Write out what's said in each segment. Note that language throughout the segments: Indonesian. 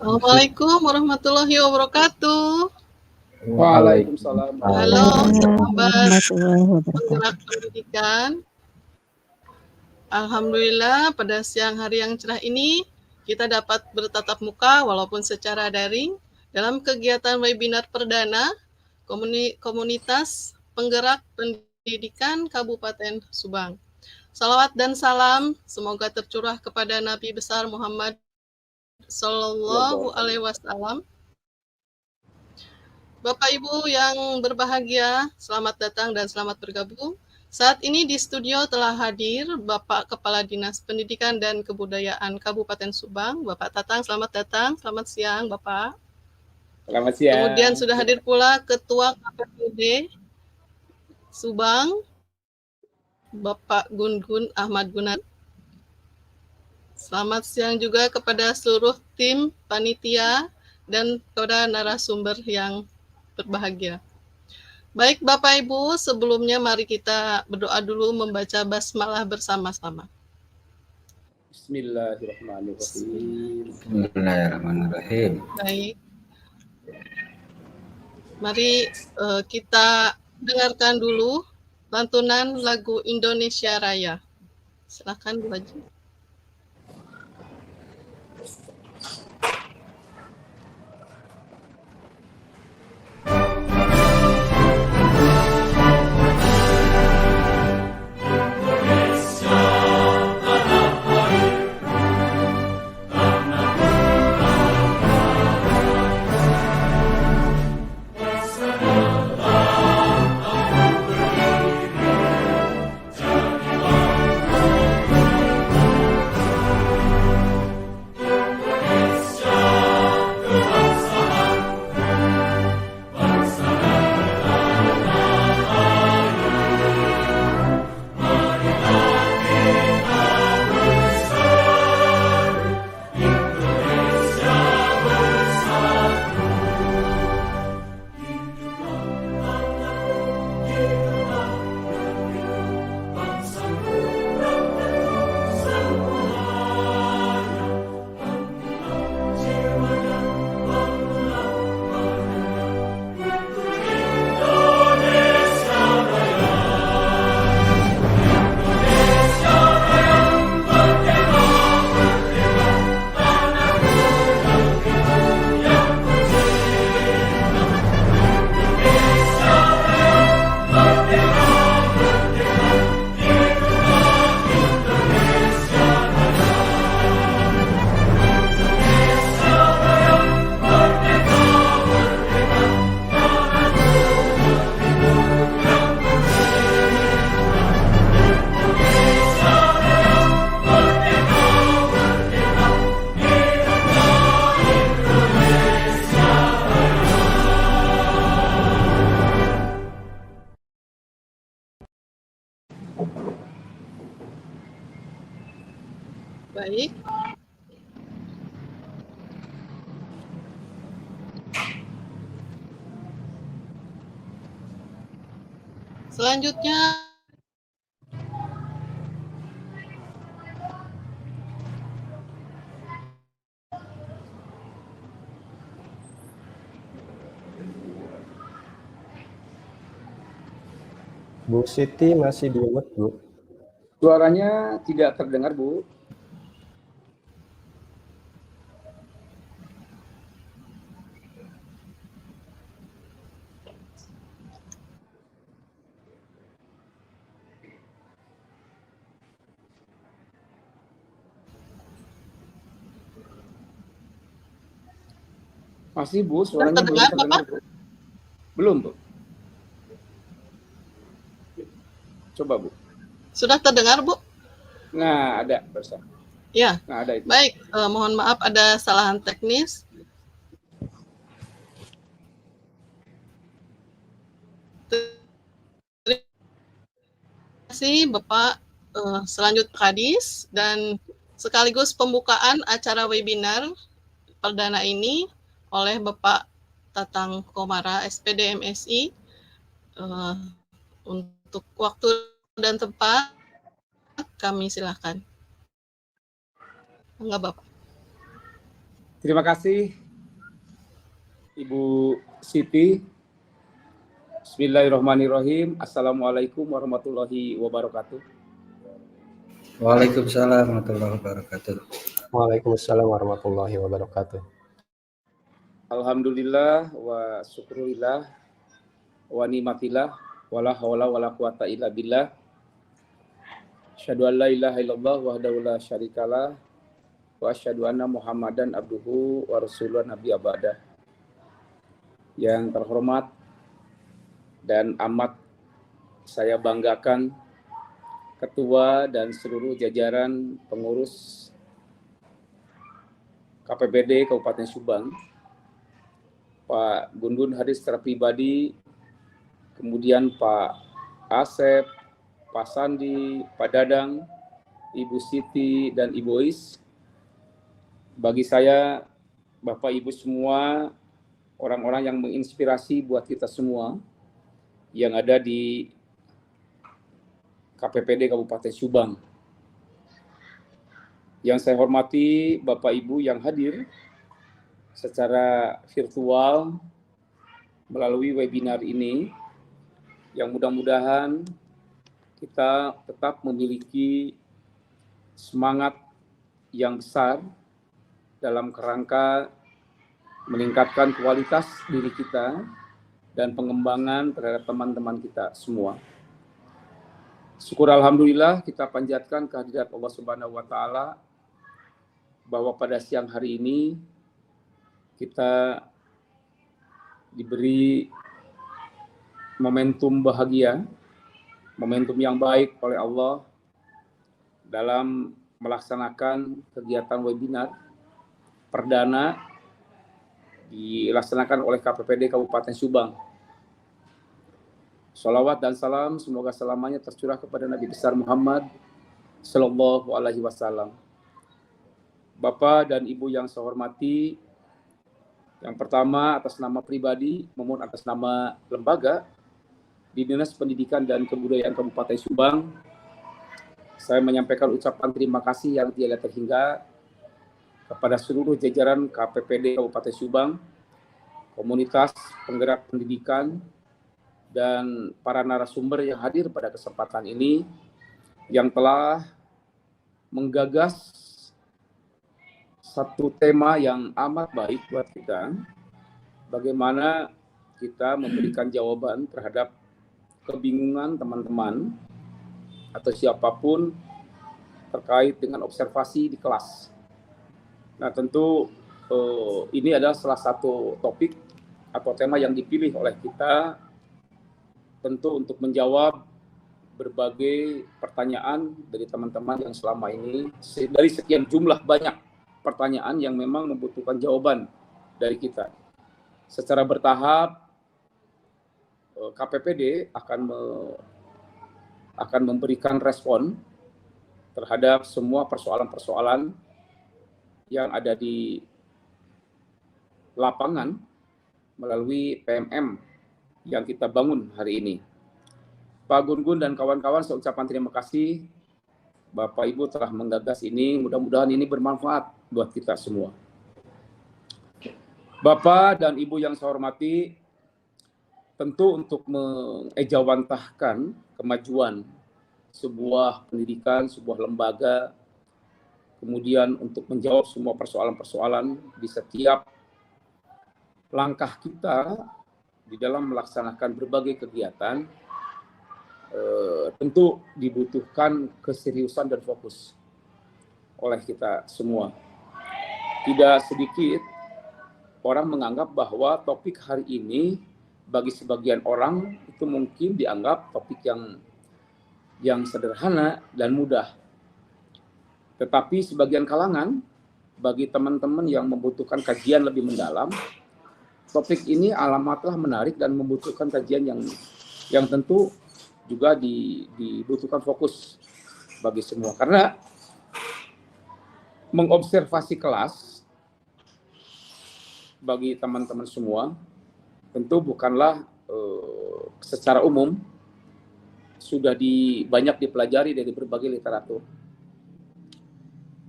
Assalamualaikum warahmatullahi wabarakatuh. Waalaikumsalam. Halo, sahabat warahmatullahi wabarakatuh. penggerak pendidikan. Alhamdulillah pada siang hari yang cerah ini kita dapat bertatap muka walaupun secara daring dalam kegiatan webinar perdana komunitas penggerak pendidikan Kabupaten Subang. Salawat dan salam semoga tercurah kepada Nabi besar Muhammad Sallallahu Alaihi Wasallam. Bapak Ibu yang berbahagia, selamat datang dan selamat bergabung. Saat ini di studio telah hadir Bapak Kepala Dinas Pendidikan dan Kebudayaan Kabupaten Subang, Bapak Tatang. Selamat datang, selamat siang Bapak. Selamat siang. Kemudian sudah hadir pula Ketua KPPD Subang, Bapak Gun-Gun Ahmad Gunan. Selamat siang juga kepada seluruh tim panitia dan kepada narasumber yang berbahagia. Baik Bapak Ibu, sebelumnya mari kita berdoa dulu membaca basmalah bersama-sama. Bismillahirrahmanirrahim. Bismillahirrahmanirrahim. Baik. Mari kita dengarkan dulu lantunan lagu Indonesia Raya. Silakan Bu Haji. Baik. Selanjutnya Bu Siti masih di mute, Bu. Suaranya tidak terdengar, Bu. Masih, Bu, suaranya belum terdengar, Bu. Belum, Bu. Coba, Bu. sudah terdengar Bu? Nah, ada, Barusan. Ya. Nah, ada itu. Baik, mohon maaf ada kesalahan teknis. Terima kasih Bapak. Selanjutnya hadis dan sekaligus pembukaan acara webinar perdana ini oleh Bapak Tatang Komara, SPD MSI. Untuk waktu dan tempat kami silakan. Enggak Bapak. Terima kasih Ibu Siti. Bismillahirrahmanirrahim. Assalamualaikum warahmatullahi wabarakatuh. Waalaikumsalam warahmatullahi wabarakatuh. Waalaikumsalam warahmatullahi wabarakatuh. Alhamdulillah wa syukurillah wa ni'matillah wala haula wala quwata illa billah. Asyhadu an la ilaha illallah wahdahu la syarikalah wa asyhadu anna Muhammadan abduhu wa rasuluhu nabi abadah. Yang terhormat dan amat saya banggakan Ketua dan seluruh jajaran pengurus KPPD Kabupaten Subang, Pak Gun hadir secara pribadi, kemudian Pak Asep, Pak Sandi, Pak Dadang, Ibu Siti, dan Ibu Is. Bagi saya, Bapak Ibu semua, orang-orang yang menginspirasi buat kita semua yang ada di KPPD Kabupaten Subang. Yang saya hormati Bapak Ibu yang hadir secara virtual melalui webinar ini, yang mudah-mudahan kita tetap memiliki semangat yang besar dalam kerangka meningkatkan kualitas diri kita dan pengembangan terhadap teman-teman kita semua. Syukur alhamdulillah kita panjatkan kehadirat Allah Subhanahu wa taala bahwa pada siang hari ini kita diberi momentum bahagia, momentum yang baik oleh Allah dalam melaksanakan kegiatan webinar perdana dilaksanakan oleh KPPD Kabupaten Subang. Shalawat dan salam semoga selamanya tercurah kepada Nabi besar Muhammad Sallallahu Alaihi Wasallam. Bapak dan Ibu yang saya hormati, yang pertama atas nama pribadi maupun atas nama lembaga di Dinas Pendidikan dan Kebudayaan Kabupaten Subang, saya menyampaikan ucapan terima kasih yang tiada terhingga kepada seluruh jajaran KPPD Kabupaten Subang, komunitas penggerak pendidikan, dan para narasumber yang hadir pada kesempatan ini yang telah menggagas satu tema yang amat baik buat kita, bagaimana kita memberikan jawaban terhadap kebingungan teman-teman atau siapapun terkait dengan observasi di kelas. Nah, tentu ini adalah salah satu topik atau tema yang dipilih oleh kita tentu untuk menjawab berbagai pertanyaan dari teman-teman yang selama ini, dari sekian jumlah banyak pertanyaan yang memang membutuhkan jawaban dari kita. Secara bertahap, KPPD akan memberikan respon terhadap semua persoalan-persoalan yang ada di lapangan melalui PMM yang kita bangun hari ini. Pak Gun dan kawan-kawan, saya ucapkan terima kasih. Bapak Ibu telah menggagas ini, mudah-mudahan ini bermanfaat buat kita semua. Bapak dan Ibu yang saya hormati, tentu untuk mengejawantahkan kemajuan sebuah pendidikan, sebuah lembaga, kemudian untuk menjawab semua persoalan-persoalan di setiap langkah kita di dalam melaksanakan berbagai kegiatan, tentu dibutuhkan keseriusan dan fokus oleh kita semua. Tidak sedikit orang menganggap bahwa topik hari ini bagi sebagian orang itu mungkin dianggap topik yang sederhana dan mudah. Tetapi sebagian kalangan, bagi teman-teman yang membutuhkan kajian lebih mendalam, topik ini alamatlah menarik dan membutuhkan kajian yang tentu juga dibutuhkan fokus bagi semua. Karena mengobservasi kelas bagi teman-teman semua tentu bukanlah secara umum sudah banyak dipelajari dari berbagai literatur.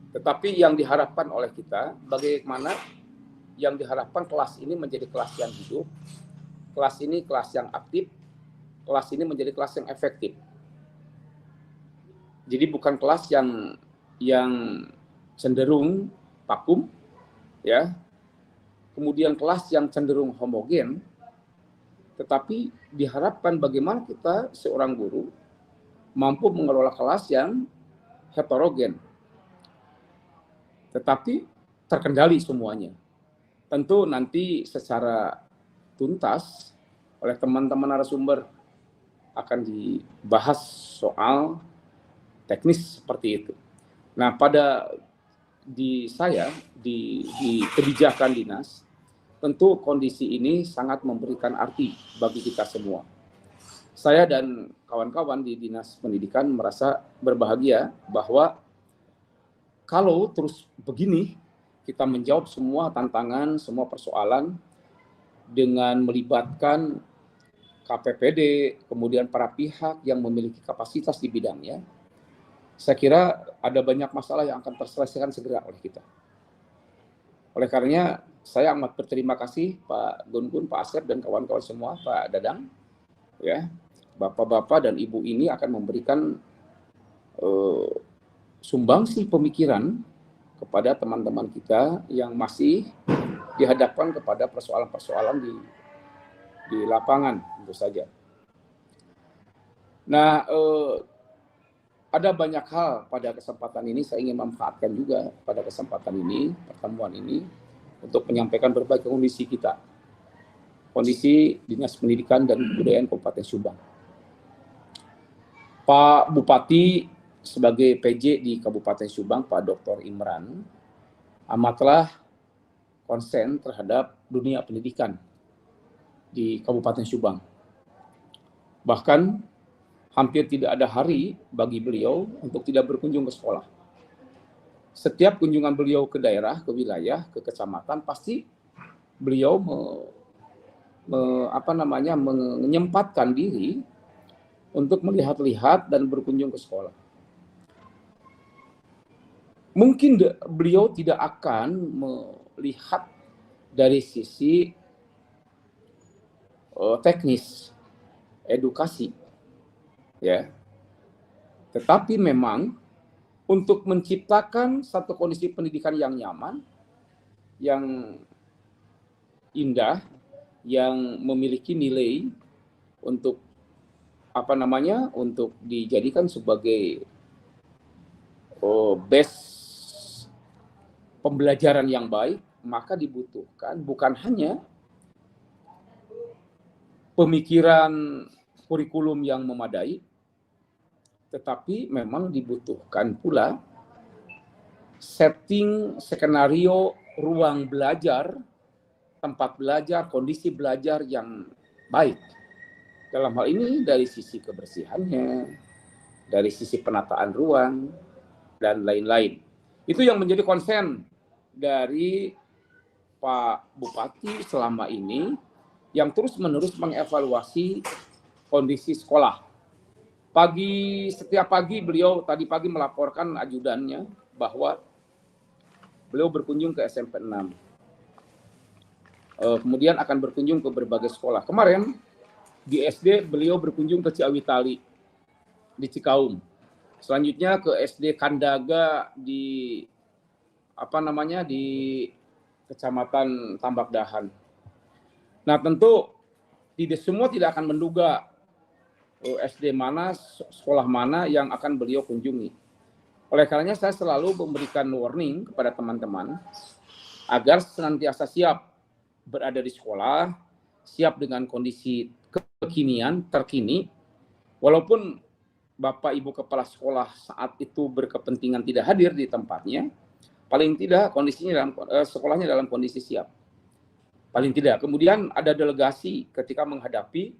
Tetapi yang diharapkan oleh kita, bagaimana yang diharapkan kelas ini menjadi kelas yang hidup, kelas ini kelas yang aktif, kelas ini menjadi kelas yang efektif. Jadi bukan kelas yang cenderung vakum, ya. Kemudian kelas yang cenderung homogen, tetapi diharapkan bagaimana kita seorang guru mampu mengelola kelas yang heterogen, tetapi terkendali semuanya. Tentu nanti secara tuntas oleh teman-teman narasumber akan dibahas soal teknis seperti itu. Nah, di kebijakan dinas, tentu kondisi ini sangat memberikan arti bagi kita semua. Saya dan kawan-kawan di Dinas Pendidikan merasa berbahagia bahwa kalau terus begini, kita menjawab semua tantangan, semua persoalan dengan melibatkan KPPD, kemudian para pihak yang memiliki kapasitas di bidangnya. Saya kira ada banyak masalah yang akan terselesaikan segera oleh kita. Oleh karenanya, saya amat berterima kasih Pak Gun-Gun, Pak Asep, dan kawan-kawan semua, Pak Dadang. Ya, Bapak-bapak dan Ibu ini akan memberikan sumbangsi pemikiran kepada teman-teman kita yang masih dihadapkan kepada persoalan-persoalan di lapangan, tentu saja. Nah, ada banyak hal pada kesempatan ini, saya ingin memanfaatkan juga pada kesempatan ini, pertemuan ini, untuk menyampaikan berbagai kondisi kita. Kondisi Dinas Pendidikan dan Kebudayaan Kabupaten Subang. Pak Bupati sebagai PJ di Kabupaten Subang, Pak Dr. Imran, amatlah konsen terhadap dunia pendidikan di Kabupaten Subang. Bahkan hampir tidak ada hari bagi beliau untuk tidak berkunjung ke sekolah. Setiap kunjungan beliau ke daerah, ke wilayah, ke kecamatan, pasti beliau menyempatkan diri untuk melihat-lihat dan berkunjung ke sekolah. Mungkin beliau tidak akan melihat dari sisi teknis, edukasi, ya. Tetapi memang untuk menciptakan satu kondisi pendidikan yang nyaman, yang indah, yang memiliki nilai untuk untuk dijadikan sebagai base pembelajaran yang baik, maka dibutuhkan bukan hanya pemikiran kurikulum yang memadai, tetapi memang dibutuhkan pula setting skenario ruang belajar, tempat belajar, kondisi belajar yang baik. Dalam hal ini dari sisi kebersihannya, dari sisi penataan ruang, dan lain-lain. Itu yang menjadi konsen dari Pak Bupati selama ini, yang terus-menerus mengevaluasi kondisi sekolah. Setiap pagi beliau tadi pagi melaporkan ajudannya bahwa beliau berkunjung ke SMP 6. Kemudian akan berkunjung ke berbagai sekolah. Kemarin di SD beliau berkunjung ke Ciawi Tali di Cikaum. Selanjutnya ke SD Kandaga di Kecamatan Tambak Dahan. Nah, tentu semua tidak akan menduga SD mana, sekolah mana yang akan beliau kunjungi. Oleh karenanya saya selalu memberikan warning kepada teman-teman agar senantiasa siap berada di sekolah, siap dengan kondisi terkini, walaupun Bapak Ibu Kepala Sekolah saat itu berkepentingan tidak hadir di tempatnya, paling tidak sekolahnya dalam kondisi siap. Paling tidak. Kemudian ada delegasi ketika menghadapi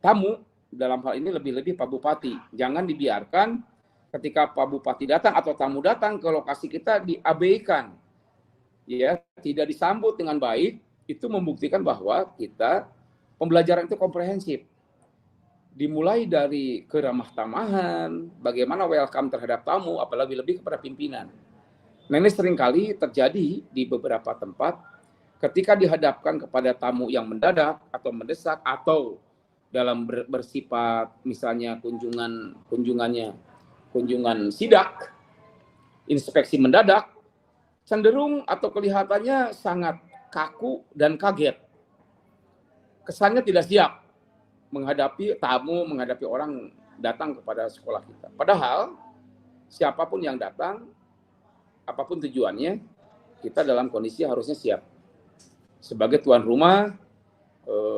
tamu, dalam hal ini lebih-lebih Pak Bupati. Jangan dibiarkan ketika Pak Bupati datang atau tamu datang ke lokasi kita diabaikan. Ya, tidak disambut dengan baik, itu membuktikan bahwa pembelajaran itu komprehensif. Dimulai dari keramah tamahan, bagaimana welcome terhadap tamu, apalagi lebih kepada pimpinan. Nah, ini seringkali terjadi di beberapa tempat ketika dihadapkan kepada tamu yang mendadak atau mendesak atau dalam bersifat misalnya kunjungan sidak, inspeksi mendadak, cenderung atau kelihatannya sangat kaku dan kaget. Kesannya tidak siap menghadapi tamu, menghadapi orang datang kepada sekolah kita. Padahal siapapun yang datang, apapun tujuannya, kita dalam kondisi harusnya siap. Sebagai tuan rumah,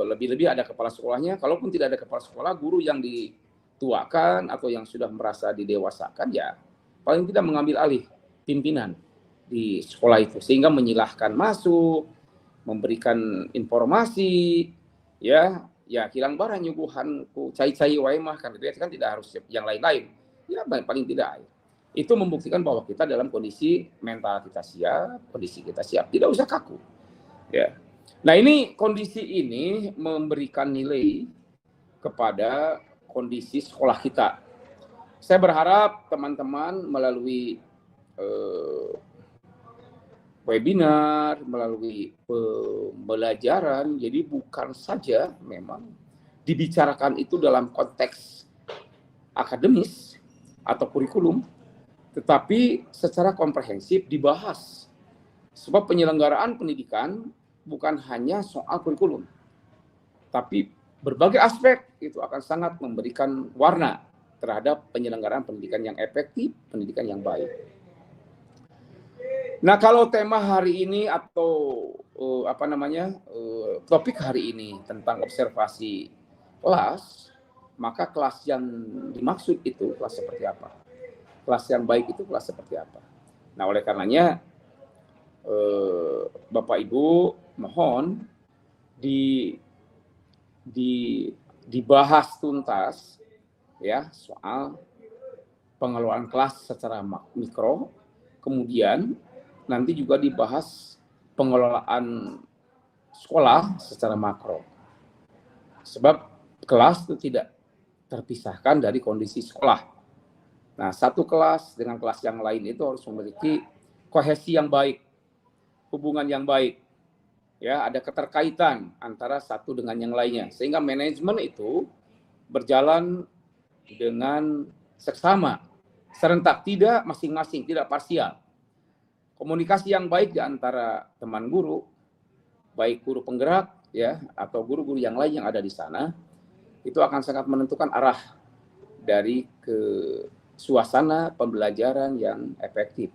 lebih-lebih ada kepala sekolahnya. Kalaupun tidak ada kepala sekolah, guru yang dituakan atau yang sudah merasa didewasakan, ya paling tidak mengambil alih pimpinan di sekolah itu, sehingga menyilahkan masuk, memberikan informasi, ya kilang barang nyuguhanku cai-cai wae mah kan tidak harus yang lain-lain. Ya paling tidak itu membuktikan bahwa kita dalam kondisi mental kita siap, kondisi kita siap, tidak usah kaku. Ya. Nah, ini kondisi ini memberikan nilai kepada kondisi sekolah kita. Saya berharap teman-teman melalui webinar, melalui pembelajaran, jadi bukan saja memang dibicarakan itu dalam konteks akademis atau kurikulum, tetapi secara komprehensif dibahas. Sebab penyelenggaraan pendidikan bukan hanya soal kurikulum, tapi berbagai aspek itu akan sangat memberikan warna terhadap penyelenggaraan pendidikan yang efektif, pendidikan yang baik. Nah, kalau tema hari ini atau topik hari ini tentang observasi kelas, maka kelas yang dimaksud itu kelas seperti apa? Kelas yang baik itu kelas seperti apa? Nah, oleh karenanya Bapak Ibu mohon dibahas tuntas ya soal pengelolaan kelas secara mikro, kemudian nanti juga dibahas pengelolaan sekolah secara makro. Sebab kelas itu tidak terpisahkan dari kondisi sekolah. Nah, satu kelas dengan kelas yang lain itu harus memiliki kohesi yang baik, hubungan yang baik. Ya, ada keterkaitan antara satu dengan yang lainnya. Sehingga manajemen itu berjalan dengan seksama, serentak, tidak masing-masing, tidak parsial. Komunikasi yang baik di antara teman guru, baik guru penggerak ya atau guru-guru yang lain yang ada di sana, itu akan sangat menentukan arah dari ke suasana pembelajaran yang efektif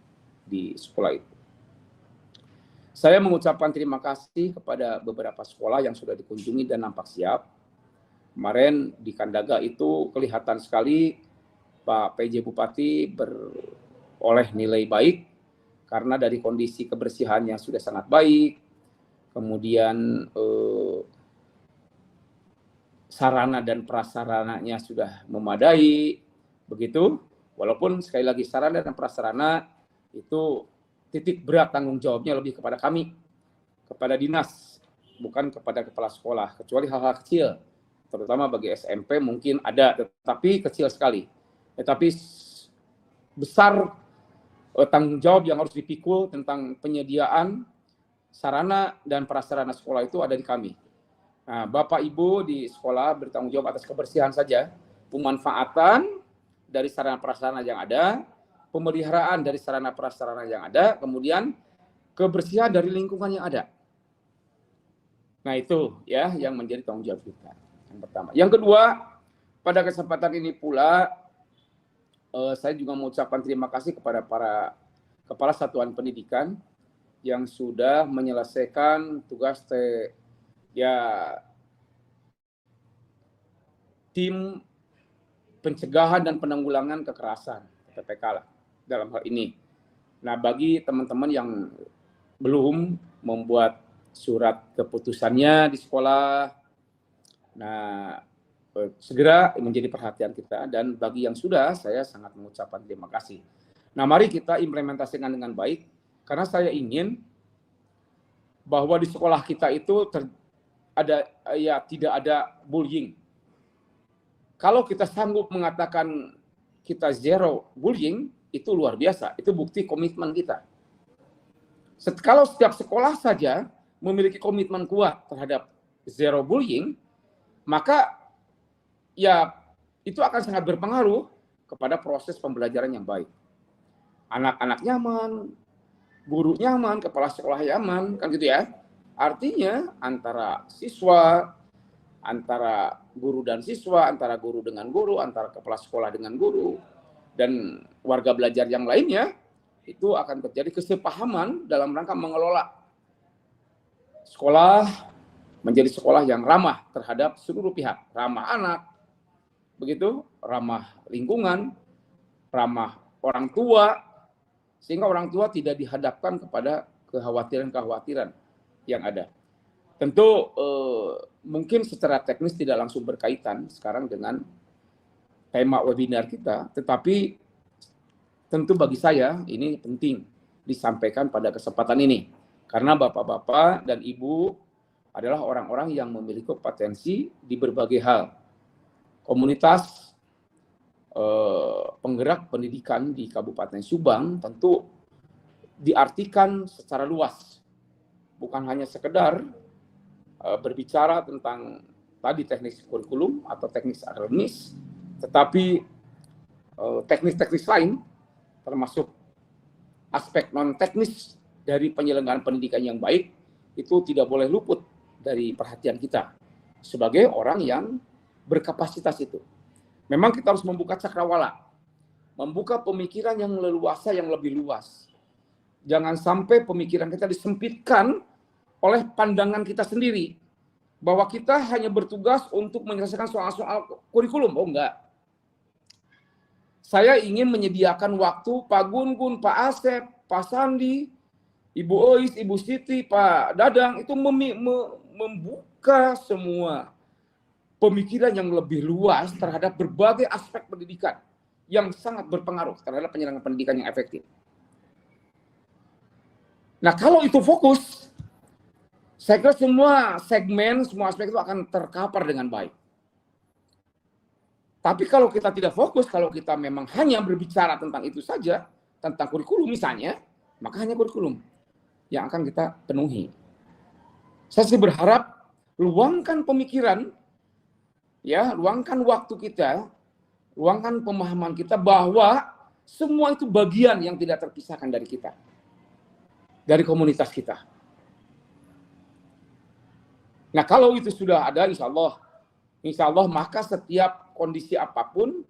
di sekolah itu. Saya mengucapkan terima kasih kepada beberapa sekolah yang sudah dikunjungi dan nampak siap. Kemarin di Kandaga itu kelihatan sekali Pak PJ Bupati beroleh nilai baik karena dari kondisi kebersihannya sudah sangat baik, kemudian sarana dan prasarananya sudah memadai, begitu. Walaupun sekali lagi sarana dan prasarana itu titik berat tanggung jawabnya lebih kepada kami, kepada dinas, bukan kepada kepala sekolah, kecuali hal-hal kecil, terutama bagi SMP mungkin ada, tetapi kecil sekali. Tetapi besar tanggung jawab yang harus dipikul tentang penyediaan sarana dan prasarana sekolah itu ada di kami. Nah, Bapak Ibu di sekolah bertanggung jawab atas kebersihan saja, pemanfaatan dari sarana prasarana yang ada, pemeliharaan dari sarana prasarana yang ada, kemudian kebersihan dari lingkungan yang ada. Nah, itu ya yang menjadi tanggung jawab kita. Yang pertama. Yang kedua, pada kesempatan ini pula saya juga mengucapkan terima kasih kepada para kepala satuan pendidikan yang sudah menyelesaikan tugas tim pencegahan dan penanggulangan kekerasan TPK lah dalam hal ini. Nah, bagi teman-teman yang belum membuat surat keputusannya di sekolah, nah segera menjadi perhatian kita, dan bagi yang sudah, saya sangat mengucapkan terima kasih. Nah, mari kita implementasikan dengan baik, karena saya ingin bahwa di sekolah kita itu tidak ada bullying. Kalau kita sanggup mengatakan kita zero bullying, itu luar biasa, itu bukti komitmen kita. Kalau setiap sekolah saja memiliki komitmen kuat terhadap zero bullying, maka ya itu akan sangat berpengaruh kepada proses pembelajaran yang baik. Anak-anak nyaman, guru nyaman, kepala sekolah nyaman, kan gitu ya. Artinya antara siswa, antara guru dan siswa, antara guru dengan guru, antara kepala sekolah dengan guru, dan warga belajar yang lainnya, itu akan terjadi kesepahaman dalam rangka mengelola sekolah menjadi sekolah yang ramah terhadap seluruh pihak, ramah anak, begitu, ramah lingkungan, ramah orang tua, sehingga orang tua tidak dihadapkan kepada kekhawatiran-kekhawatiran yang ada. Tentu mungkin secara teknis tidak langsung berkaitan sekarang dengan tema webinar kita, tetapi tentu bagi saya ini penting disampaikan pada kesempatan ini. Karena bapak-bapak dan ibu adalah orang-orang yang memiliki kompetensi di berbagai hal. Komunitas penggerak pendidikan di Kabupaten Subang tentu diartikan secara luas. Bukan hanya sekedar berbicara tentang tadi teknik kurikulum atau teknik akademis, tetapi teknis-teknis lain termasuk aspek non-teknis dari penyelenggaraan pendidikan yang baik itu tidak boleh luput dari perhatian kita sebagai orang yang berkapasitas itu. Memang kita harus membuka cakrawala, membuka pemikiran yang leluasa, yang lebih luas. Jangan sampai pemikiran kita disempitkan oleh pandangan kita sendiri, bahwa kita hanya bertugas untuk menyelesaikan soal-soal kurikulum. Oh enggak. Saya ingin menyediakan waktu Pak Gun-Gun, Pak Asep, Pak Sandi, Ibu Ois, Ibu Siti, Pak Dadang, itu membuka semua pemikiran yang lebih luas terhadap berbagai aspek pendidikan yang sangat berpengaruh terhadap penyelenggaraan pendidikan yang efektif. Nah, kalau itu fokus, saya kira semua segmen, semua aspek itu akan terkapar dengan baik. Tapi kalau kita tidak fokus, kalau kita memang hanya berbicara tentang itu saja, tentang kurikulum misalnya, maka hanya kurikulum yang akan kita penuhi. Saya sih berharap luangkan pemikiran, ya, luangkan waktu kita, luangkan pemahaman kita bahwa semua itu bagian yang tidak terpisahkan dari kita, dari komunitas kita. Nah, kalau itu sudah ada, insya Allah maka setiap kondisi apapun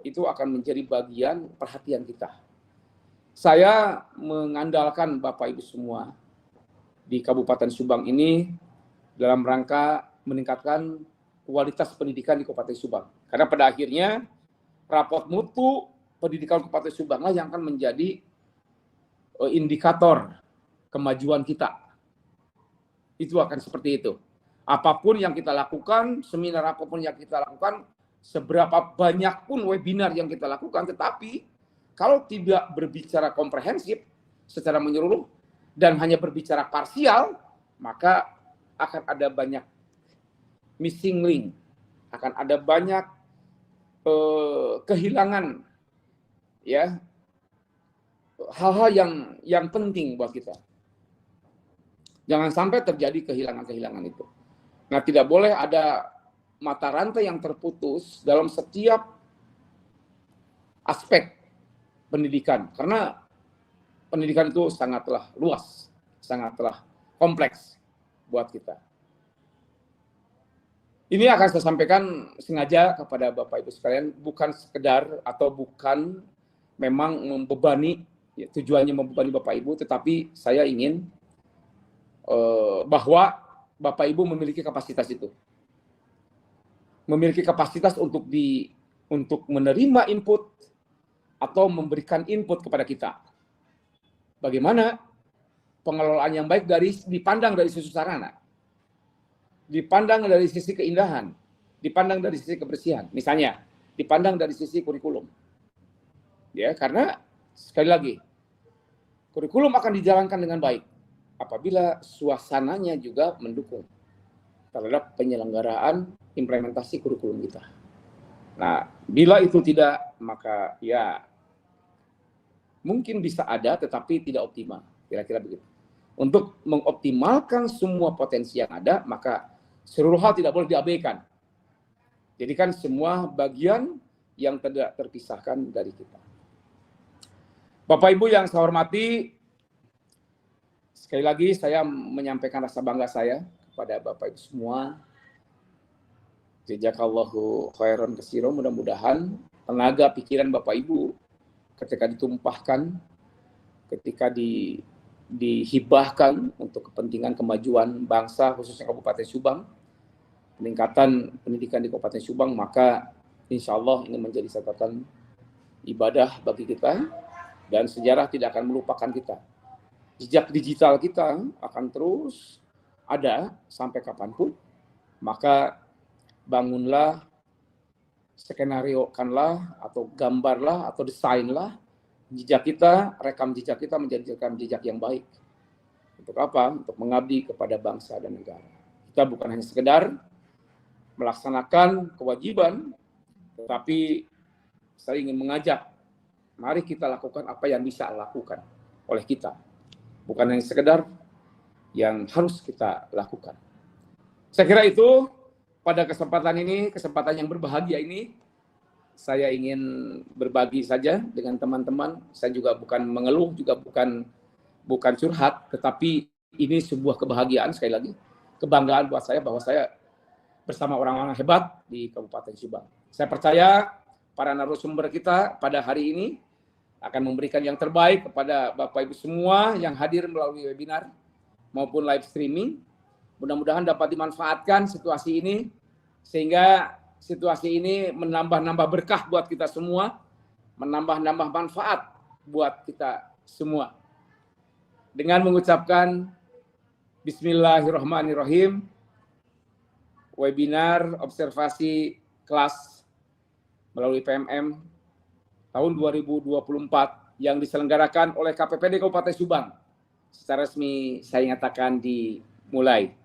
itu akan menjadi bagian perhatian kita. Saya mengandalkan Bapak Ibu semua di Kabupaten Subang ini dalam rangka meningkatkan kualitas pendidikan di Kabupaten Subang. Karena pada akhirnya raport mutu pendidikan Kabupaten Subang lah yang akan menjadi indikator kemajuan kita. Itu akan seperti itu. Apapun yang kita lakukan, seminar apapun yang kita lakukan, seberapa banyak pun webinar yang kita lakukan, tetapi kalau tidak berbicara komprehensif secara menyeluruh dan hanya berbicara parsial, maka akan ada banyak missing link, akan ada banyak kehilangan, ya, hal-hal yang penting buat kita. Jangan sampai terjadi kehilangan-kehilangan itu. Nah, tidak boleh ada mata rantai yang terputus dalam setiap aspek pendidikan, karena pendidikan itu sangatlah luas, sangatlah kompleks buat kita. Ini akan saya sampaikan sengaja kepada Bapak Ibu sekalian, bukan sekedar atau bukan memang membebani, ya, tujuannya membebani Bapak Ibu, tetapi saya ingin bahwa Bapak Ibu memiliki kapasitas itu. Memiliki kapasitas untuk menerima input atau memberikan input kepada kita. Bagaimana pengelolaan yang baik dipandang dari sisi sarana, dipandang dari sisi keindahan, dipandang dari sisi kebersihan, misalnya dipandang dari sisi kurikulum. Ya, karena sekali lagi kurikulum akan dijalankan dengan baik apabila suasananya juga mendukung terhadap penyelenggaraan implementasi kurikulum kita. Nah, bila itu tidak, maka ya mungkin bisa ada tetapi tidak optimal, kira-kira begitu. untuk mengoptimalkan semua potensi yang ada, maka seluruh hal tidak boleh diabaikan. Jadi kan semua bagian yang tidak terpisahkan dari kita. Bapak Ibu yang saya hormati, sekali lagi saya menyampaikan rasa bangga saya kepada Bapak Ibu semua. Jazakallahu khairan katsiran, mudah-mudahan tenaga pikiran Bapak Ibu ketika ditumpahkan, ketika dihibahkan untuk kepentingan kemajuan bangsa, khususnya Kabupaten Subang, peningkatan pendidikan di Kabupaten Subang, maka insya Allah ini menjadi catatan ibadah bagi kita, dan sejarah tidak akan melupakan kita. Jejak digital kita akan terus ada sampai kapanpun, maka bangunlah, skenariokanlah, atau gambarlah, atau desainlah jejak kita, rekam jejak kita menjadi rekam jejak yang baik. Untuk apa? Untuk mengabdi kepada bangsa dan negara. Kita bukan hanya sekedar melaksanakan kewajiban, tetapi saya ingin mengajak, mari kita lakukan apa yang bisa lakukan oleh kita. Bukan hanya sekedar yang harus kita lakukan. Saya kira itu pada kesempatan ini, kesempatan yang berbahagia ini, saya ingin berbagi saja dengan teman-teman. Saya juga bukan mengeluh, juga bukan curhat, tetapi ini sebuah kebahagiaan sekali lagi. Kebanggaan buat saya bahwa saya bersama orang-orang hebat di Kabupaten Subang. Saya percaya para narasumber kita pada hari ini akan memberikan yang terbaik kepada Bapak Ibu semua yang hadir melalui webinar maupun live streaming. Mudah-mudahan dapat dimanfaatkan situasi ini, sehingga situasi ini menambah-nambah berkah buat kita semua, menambah-nambah manfaat buat kita semua. Dengan mengucapkan Bismillahirrahmanirrahim, webinar observasi kelas melalui PMM tahun 2024 yang diselenggarakan oleh KPPD Kabupaten Subang secara resmi saya nyatakan dimulai.